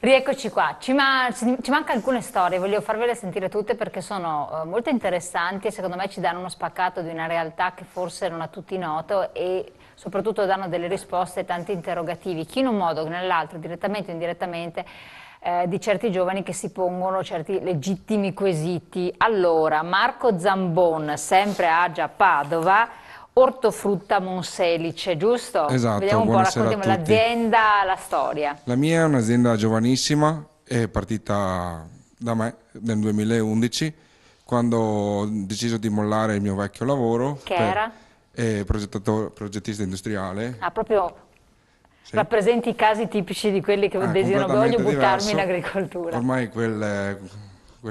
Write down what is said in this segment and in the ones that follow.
Rieccoci qua, ci manca alcune storie, voglio farvele sentire tutte perché sono molto interessanti e secondo me ci danno uno spaccato di una realtà che forse non a tutti noto e soprattutto danno delle risposte a tanti interrogativi, chi in un modo che nell'altro, direttamente o indirettamente, di certi giovani che si pongono certi legittimi quesiti. Allora, Marco Zambon, sempre Agia Padova, ortofrutta Monselice, giusto? Esatto, Vediamo un po', buonasera a raccontiamo tutti. l'azienda, la storia. La mia è un'azienda giovanissima, è partita da me nel 2011, quando ho deciso di mollare il mio vecchio lavoro Che per era? progettista industriale. Ah, proprio Sì, rappresenti i casi tipici di quelli che desiderano, voglio completamente buttarmi in diverso. agricoltura. Ormai quel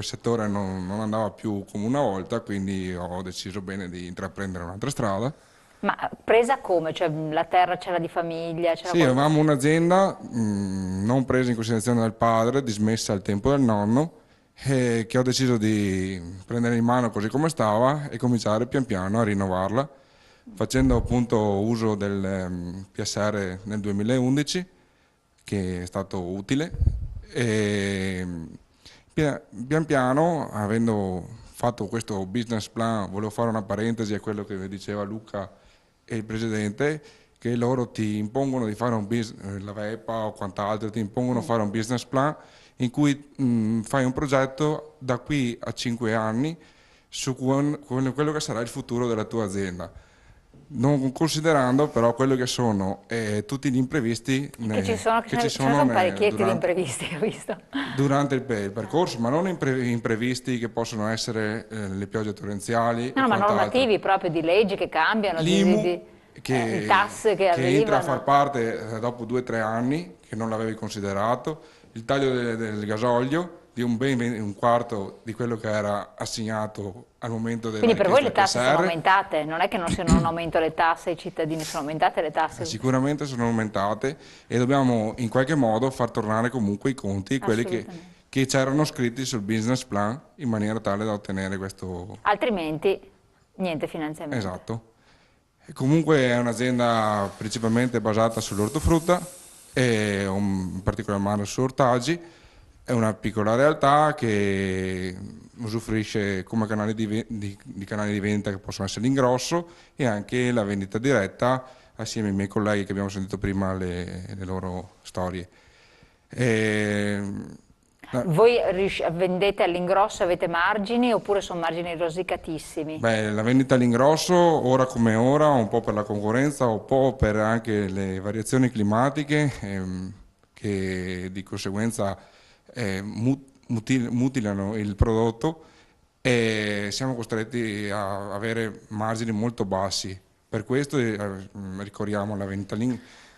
settore non andava più come una volta, quindi ho deciso bene di intraprendere un'altra strada. Ma presa come? Cioè la terra c'era di famiglia, c'era Sì, qualcosa? avevamo un'azienda non presa in considerazione dal padre, dismessa al tempo del nonno, e che ho deciso di prendere in mano così come stava e cominciare pian piano a rinnovarla, facendo appunto uso del PSR nel 2011, che è stato utile, e pian piano, avendo fatto questo business plan, volevo fare una parentesi a quello che diceva Luca e il presidente, che loro ti impongono di fare un business, la VEPA o quant'altro, ti impongono di fare un business plan in cui fai un progetto da qui a 5 anni su quello che sarà il futuro della tua azienda. Non considerando però quello che sono tutti gli imprevisti Che che ci ce ne sono sono parecchietti di durante, imprevisti, ho visto. durante il percorso, ma non imprevisti che possono essere le piogge torrenziali No, o no, ma quant'altro. normativi proprio di leggi che cambiano, L'IMU di tasse che che entra a far arrivano. parte dopo 2 o 3 anni, che non l'avevi considerato, il taglio del gasolio di un quarto di quello che era assegnato al momento della Quindi per voi richiesta le del tasse sono PSR. aumentate, non è che non siano un aumento le tasse ai cittadini, sono aumentate le tasse, Sicuramente sono aumentate e dobbiamo in qualche modo far tornare comunque i conti, quelli assolutamente. che c'erano scritti sul business plan, in maniera tale da ottenere questo. Altrimenti niente finanziamento. Esatto. E comunque è un'azienda principalmente basata sull'ortofrutta e in particolar modo su ortaggi. È una piccola realtà che usufruisce come canali di canali di vendita che possono essere l'ingrosso e anche la vendita diretta assieme ai miei colleghi che abbiamo sentito prima le loro storie. E, la- Voi vendete all'ingrosso, avete margini oppure sono margini rosicatissimi? Beh, la vendita all'ingrosso, ora come ora, un po' per la concorrenza, un po' per anche le variazioni climatiche, che di conseguenza mutilano il prodotto e siamo costretti a avere margini molto bassi. Per questo ricorriamo alla vendita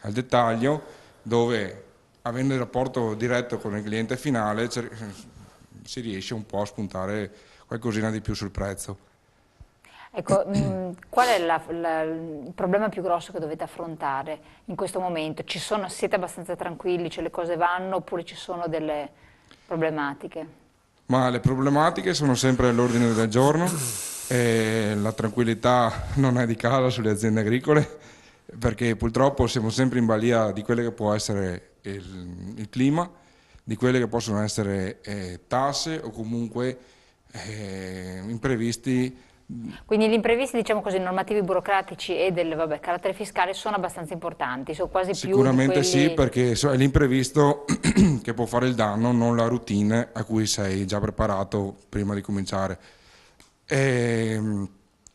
al dettaglio, dove avendo il rapporto diretto con il cliente finale si riesce un po' a spuntare qualcosina di più sul prezzo. Ecco, qual è il problema più grosso che dovete affrontare in questo momento? Siete abbastanza tranquilli, cioè le cose vanno oppure ci sono delle problematiche? Ma le problematiche sono sempre all'ordine del giorno e la tranquillità non è di casa sulle aziende agricole perché purtroppo siamo sempre in balia di quello che può essere il clima, di quelle che possono essere tasse o comunque imprevisti. Quindi gli imprevisti, diciamo così, normativi burocratici e del, vabbè, carattere fiscale sono abbastanza importanti, sono quasi più di Sicuramente sì, quelli. perché è l'imprevisto che può fare il danno, non la routine a cui sei già preparato prima di cominciare. E,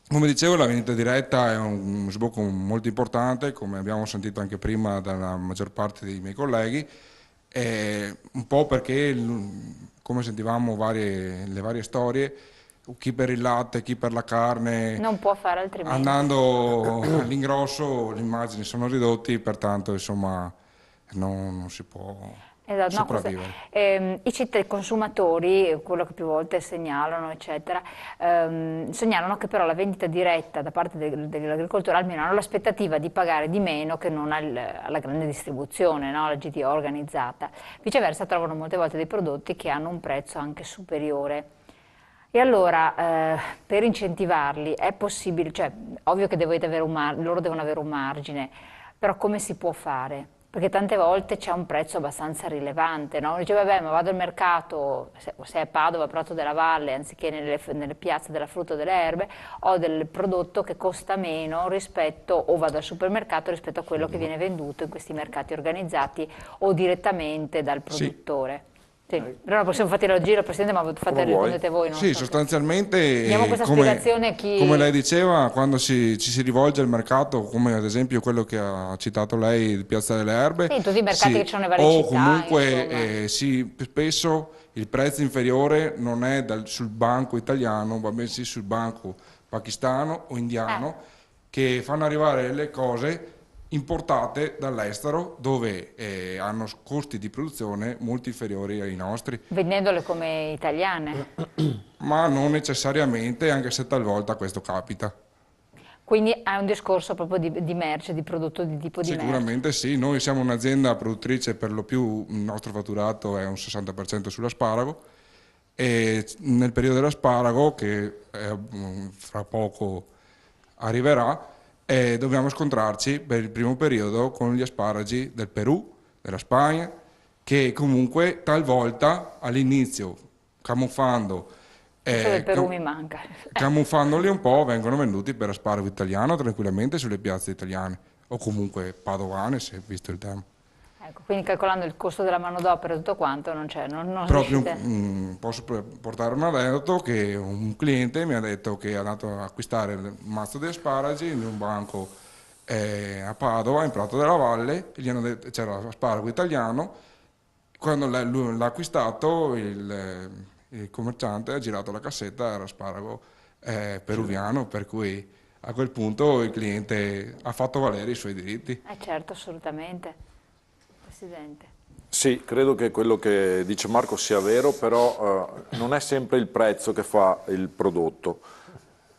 come dicevo, la vendita diretta è un sbocco molto importante, come abbiamo sentito anche prima dalla maggior parte dei miei colleghi, un po' perché, come sentivamo le varie storie, chi per il latte, chi per la carne, Non può fare altrimenti. andando all'ingrosso le immagini sono ridotti, pertanto insomma non si può Esatto, no, sopravvivere. i consumatori, quello che più volte segnalano, eccetera, segnalano che però la vendita diretta da parte dell'agricoltore almeno hanno l'aspettativa di pagare di meno che non alla grande distribuzione, no? Alla GTO organizzata. Viceversa trovano molte volte dei prodotti che hanno un prezzo anche superiore. E allora, per incentivarli è possibile, cioè, ovvio che dovete avere loro devono avere un margine, però come si può fare? Perché tante volte c'è un prezzo abbastanza rilevante, no? Uno dice, vabbè, ma vado al mercato, se è Padova, Prato della Valle, anziché nelle piazze della frutta o delle erbe, ho del prodotto che costa meno rispetto, o vado al supermercato rispetto a quello che viene venduto in questi mercati organizzati o direttamente dal Sì. produttore. Sì, però non possiamo fare il giro, Presidente, ma rispondete voi. Non Sì, so sostanzialmente, diamo questa spiegazione a come chi... lei diceva, quando ci si rivolge al mercato, come ad esempio quello che ha citato lei di Piazza delle Erbe, Sì, tutti i mercati che ci sono nelle varie o città, comunque insomma. spesso il prezzo inferiore non è sul banco italiano, ma bensì sul banco pakistano o indiano, che fanno arrivare le cose importate dall'estero dove hanno costi di produzione molto inferiori ai nostri, Vendendole come italiane. ma non necessariamente, anche se talvolta questo capita. Quindi è un discorso proprio di merce, di prodotto, di tipo di merce. Sicuramente sì, noi siamo un'azienda produttrice, per lo più il nostro fatturato è un 60% sull'asparago, e nel periodo dell'asparago, che fra poco arriverà, dobbiamo scontrarci per il primo periodo con gli asparagi del Perù, della Spagna, che comunque talvolta all'inizio, camuffando, Questo del Perù cam- mi manca. camuffandoli un po', vengono venduti per asparago italiano tranquillamente sulle piazze italiane o comunque padovane, se visto il tema. Ecco, quindi calcolando il costo della manodopera e tutto quanto non c'è, non Proprio riuscite... posso portare un aneddoto che un cliente mi ha detto che è andato a acquistare un mazzo di asparagi in un banco a Padova, in Prato della Valle, e gli hanno detto c'era l'asparago italiano. Quando lui l'ha acquistato, il commerciante ha girato la cassetta, era asparago peruviano, per cui a quel punto il cliente ha fatto valere i suoi diritti. Certo, assolutamente. Presidente. Sì, credo che quello che dice Marco sia vero, però non è sempre il prezzo che fa il prodotto.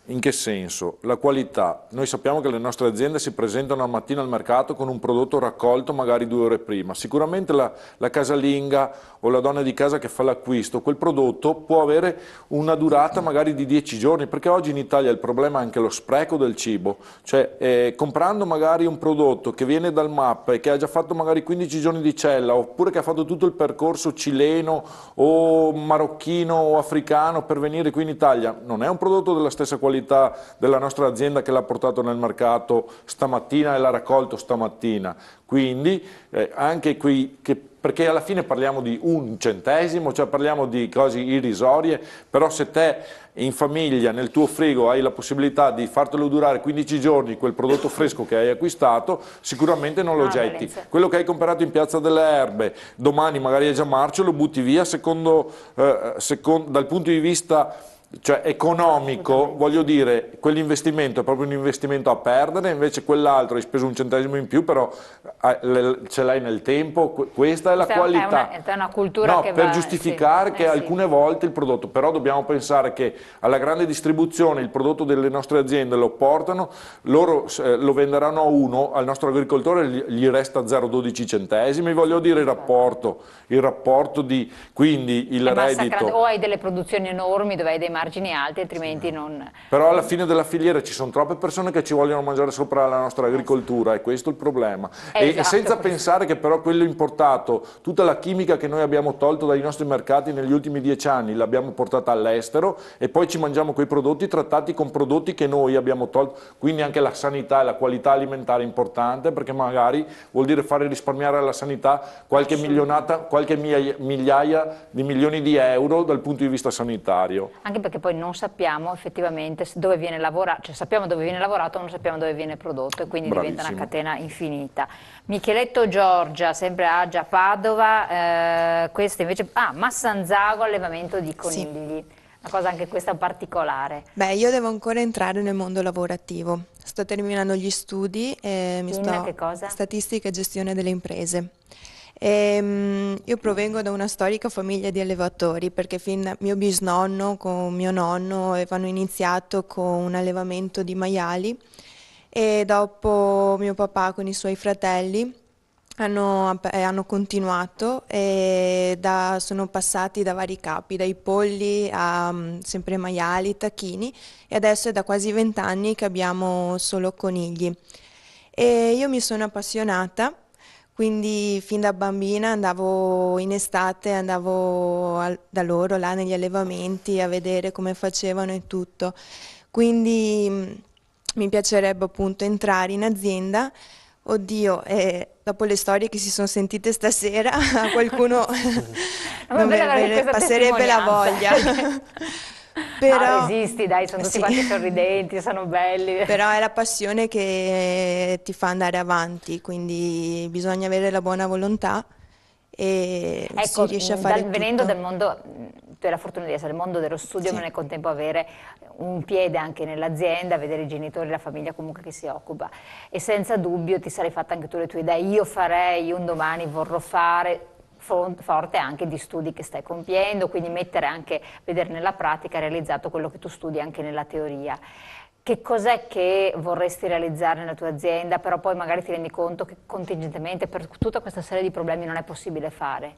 In che senso? La qualità. Noi sappiamo che le nostre aziende si presentano al mattino al mercato con un prodotto raccolto magari 2 ore prima. Sicuramente la casalinga o la donna di casa che fa l'acquisto, quel prodotto può avere una durata magari di 10 giorni, perché oggi in Italia il problema è anche lo spreco del cibo. Cioè, comprando magari un prodotto che viene dal MAP e che ha già fatto magari 15 giorni di cella, oppure che ha fatto tutto il percorso cileno o marocchino o africano per venire qui in Italia, non è un prodotto della stessa qualità della nostra azienda che l'ha portato nel mercato stamattina e l'ha raccolto stamattina. Quindi anche qui, perché alla fine parliamo di 1 centesimo, cioè parliamo di cose irrisorie, però se te in famiglia nel tuo frigo hai la possibilità di fartelo durare 15 giorni quel prodotto fresco che hai acquistato, sicuramente non lo getti. Valenza. Quello che hai comprato in Piazza delle Erbe, domani magari è già marcio, lo butti via dal punto di vista economico, voglio dire, quell'investimento è proprio un investimento a perdere, invece quell'altro hai speso 1 centesimo in più, però ce l'hai nel tempo, questa è la qualità. È una cultura No, che per va... giustificare che sì. alcune volte il prodotto, però dobbiamo pensare che alla grande distribuzione il prodotto delle nostre aziende lo portano, loro lo venderanno a 1, al nostro agricoltore gli resta 0,12 centesimi, voglio dire il rapporto di, quindi il reddito. O hai delle produzioni enormi dove hai dei margini alti, altrimenti non... Però alla fine della filiera ci sono troppe persone che ci vogliono mangiare sopra la nostra agricoltura e questo è il problema. E senza pensare che però quello importato, tutta la chimica che noi abbiamo tolto dai nostri mercati negli ultimi 10 anni l'abbiamo portata all'estero e poi ci mangiamo quei prodotti trattati con prodotti che noi abbiamo tolto, quindi anche la sanità e la qualità alimentare è importante, perché magari vuol dire fare risparmiare alla sanità qualche milionata, qualche migliaia di milioni di euro dal punto di vista sanitario. Anche perché poi non sappiamo effettivamente dove viene lavorato, cioè sappiamo dove viene lavorato, ma non sappiamo dove viene prodotto e quindi diventa una catena infinita. Micheletto Giorgia, sempre Agia Padova, questo invece, Massanzago, allevamento di conigli. Sì. Una cosa anche questa particolare. Beh, io devo ancora entrare nel mondo lavorativo. Sto terminando gli studi e che cosa? Statistica e gestione delle imprese. Io provengo da una storica famiglia di allevatori, perché fin da mio bisnonno con mio nonno avevano iniziato con un allevamento di maiali e dopo mio papà con i suoi fratelli hanno continuato e sono passati da vari capi, dai polli a sempre maiali, tacchini, e adesso è da quasi 20 anni che abbiamo solo conigli. E io mi sono appassionata quindi fin da bambina andavo in estate, da loro là negli allevamenti a vedere come facevano e tutto. Quindi mi piacerebbe appunto entrare in azienda. Oddio, dopo le storie che si sono sentite stasera, a qualcuno Non vedo l'ora di questa passerebbe la voglia. testimonianza. Però, No, resisti, dai, sono tutti sì. quanti sorridenti, sono belli. Però è la passione che ti fa andare avanti, quindi bisogna avere la buona volontà e si Ecco, riesce a fare venendo tutto. dal mondo, tu hai la fortuna di essere nel mondo dello studio, Sì. ma nel contempo avere un piede anche nell'azienda, vedere i genitori, la famiglia comunque che si occupa. E senza dubbio ti sarei fatta anche tu le tue idee, io farei, io un domani vorrò fare, forte anche di studi che stai compiendo, quindi mettere anche, vedere nella pratica realizzato quello che tu studi anche nella teoria. Che cos'è che vorresti realizzare nella tua azienda, però poi magari ti rendi conto che contingentemente per tutta questa serie di problemi non è possibile fare?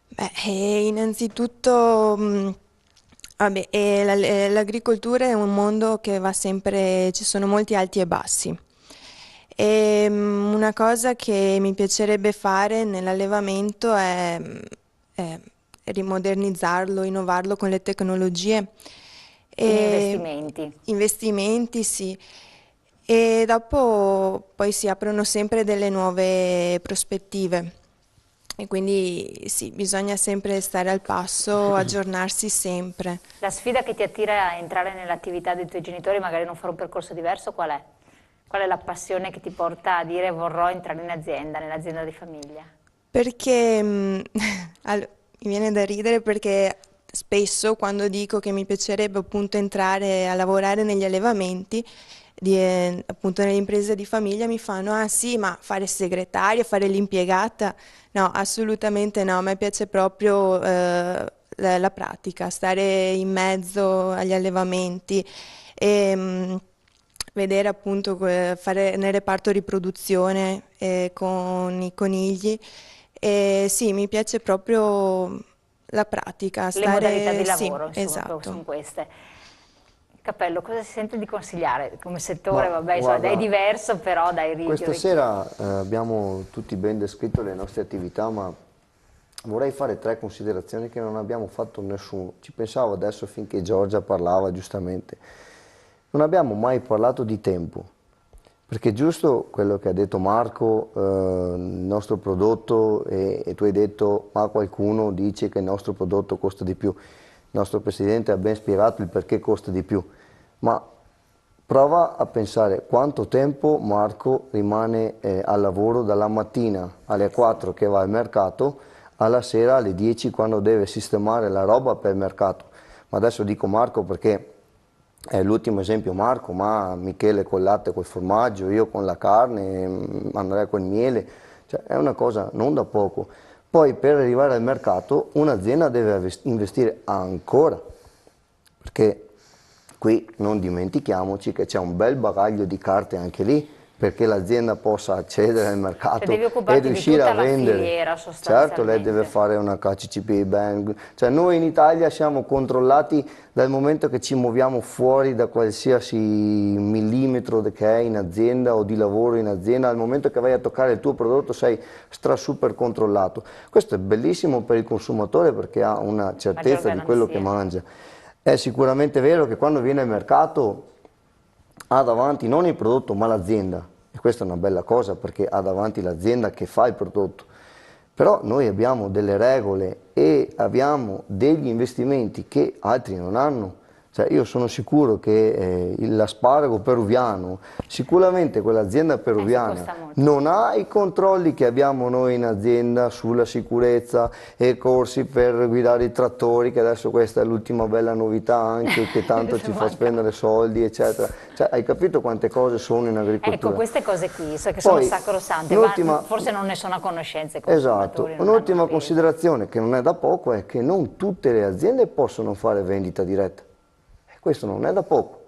Beh, innanzitutto, vabbè, l'agricoltura è un mondo che va sempre, ci sono molti alti e bassi. E, una cosa che mi piacerebbe fare nell'allevamento è rimodernizzarlo, innovarlo con le tecnologie. Quindi E investimenti. investimenti, sì. E dopo poi si aprono sempre delle nuove prospettive. E quindi sì, bisogna sempre stare al passo, aggiornarsi sempre. La sfida che ti attira a entrare nell'attività dei tuoi genitori, magari non fare un percorso diverso, qual è? Qual è la passione che ti porta a dire vorrò entrare in azienda, nell'azienda di famiglia? Perché mi viene da ridere perché spesso quando dico che mi piacerebbe appunto entrare a lavorare negli allevamenti, appunto nelle imprese di famiglia, mi fanno, ah sì, ma fare segretaria, fare l'impiegata? No, assolutamente no, a me piace proprio la pratica, stare in mezzo agli allevamenti e vedere appunto fare nel reparto riproduzione con i conigli. E sì, mi piace proprio la pratica, Le modalità stare, di sì, lavoro, insomma, sono esatto. queste. Cappello, cosa si sente di consigliare come settore? Ma Vabbè, insomma, guarda, è diverso, però dai, questa sera abbiamo tutti ben descritto le nostre attività, ma vorrei fare 3 considerazioni che non abbiamo fatto nessuno. Ci pensavo adesso finché Giorgia parlava giustamente. Non abbiamo mai parlato di tempo, perché giusto quello che ha detto Marco, il nostro prodotto, e tu hai detto, ma qualcuno dice che il nostro prodotto costa di più. Il nostro Presidente ha ben spiegato il perché costa di più, ma prova a pensare quanto tempo Marco rimane al lavoro dalla mattina alle 4 che va al mercato, alla sera alle 10 quando deve sistemare la roba per il mercato. Ma adesso dico Marco perché è l'ultimo esempio Marco, ma Michele col latte e col formaggio, io con la carne, Andrea col miele, cioè è una cosa non da poco. Poi per arrivare al mercato un'azienda deve investire ancora, perché qui non dimentichiamoci che c'è un bel bagaglio di carte anche lì, perché l'azienda possa accedere al mercato devi e occuparti di riuscire tutta a la vendere. filiera, Certo, lei sostanzialmente. deve fare una KCCP Bank, cioè noi in Italia siamo controllati dal momento che ci muoviamo fuori da qualsiasi millimetro che è in azienda o di lavoro in azienda, al momento che vai a toccare il tuo prodotto sei super controllato. Questo è bellissimo per il consumatore perché ha una certezza di quello che mangia. È sicuramente vero che quando viene al mercato ha davanti non il prodotto ma l'azienda, e questa è una bella cosa perché ha davanti l'azienda che fa il prodotto. Però noi abbiamo delle regole e abbiamo degli investimenti che altri non hanno. Cioè io sono sicuro che l'asparago peruviano, sicuramente quell'azienda peruviana non ha i controlli che abbiamo noi in azienda sulla sicurezza e corsi per guidare i trattori, che adesso questa è l'ultima bella novità anche, che tanto ci fa spendere soldi, eccetera. Cioè, hai capito quante cose sono in agricoltura? Ecco, queste cose qui, so che sono sacrosante, ma forse non ne sono a conoscenza i consumatori. Esatto, un'ultima considerazione che non è da poco è che non tutte le aziende possono fare vendita diretta. Questo non è da poco,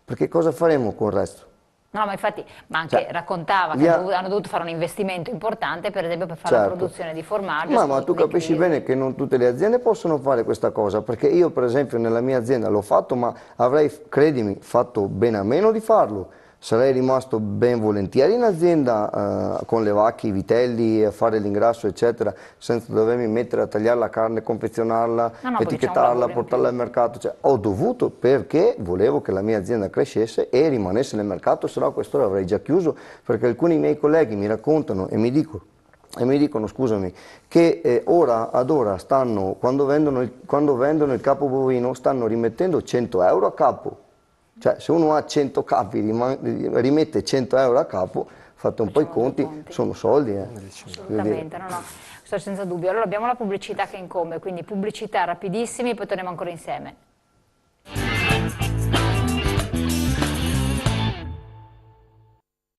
perché cosa faremo con il resto? No, ma infatti, ma anche raccontava che hanno dovuto fare un investimento importante, per esempio, per fare la produzione di formaggio. Ma tu capisci bene che non tutte le aziende possono fare questa cosa, perché io per esempio nella mia azienda l'ho fatto, ma avrei, credimi, fatto bene a meno di farlo, sarei rimasto ben volentieri in azienda con le vacche, i vitelli, a fare l'ingrasso eccetera, senza dovermi mettere a tagliare la carne, confezionarla, etichettarla, portarla al mercato. Cioè, ho dovuto perché volevo che la mia azienda crescesse e rimanesse nel mercato, se no a quest'ora avrei già chiuso, perché alcuni miei colleghi mi raccontano e mi dicono, scusami, che ora ad ora stanno, quando vendono il capo bovino, stanno rimettendo 100 euro a capo. Cioè, se uno ha 100 capi, rimette 100 euro a capo, fate un po' i conti, sono soldi. Assolutamente, no, questo senza dubbio. Allora abbiamo la pubblicità che incombe, quindi pubblicità rapidissimi, poi torniamo ancora insieme.